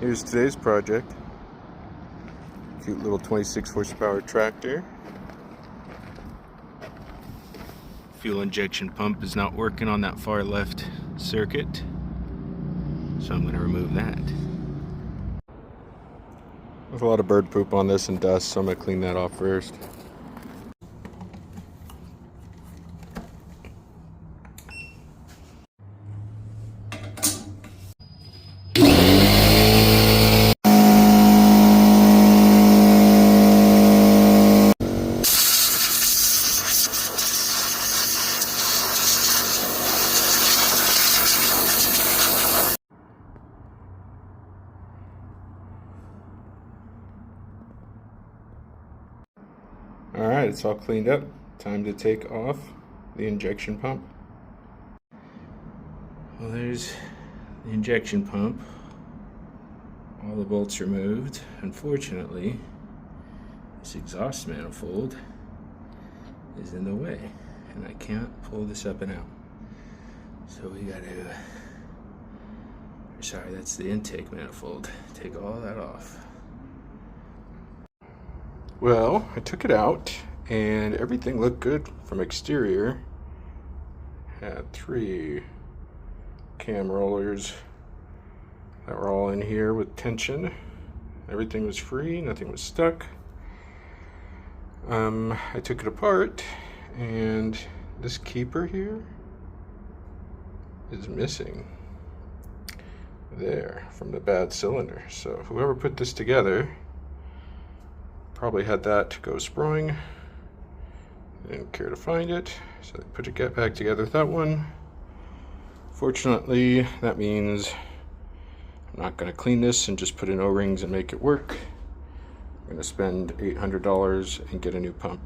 Here's today's project. Cute little 26 horsepower tractor. Fuel injection pump is not working on that far left circuit, so I'm going to remove that. There's a lot of bird poop on this and dust, so I'm going to clean that off first. Alright, it's all cleaned up. Time to take off the injection pump. Well, there's the injection pump. All the bolts removed. Unfortunately, this exhaust manifold is in the way, and I can't pull this up and out. So we gotta, sorry, that's the intake manifold. Take all that off. Well, I took it out and everything looked good from exterior. Had 3 cam rollers that were all in here with tension. Everything was free, nothing was stuck. I took it apart and this keeper here is missing there from the bad cylinder. So whoever put this together probably had that go sprung. Didn't care to find it, so they put it back together with that one. Fortunately, that means I'm not going to clean this and just put in O-rings and make it work. I'm going to spend $800 and get a new pump.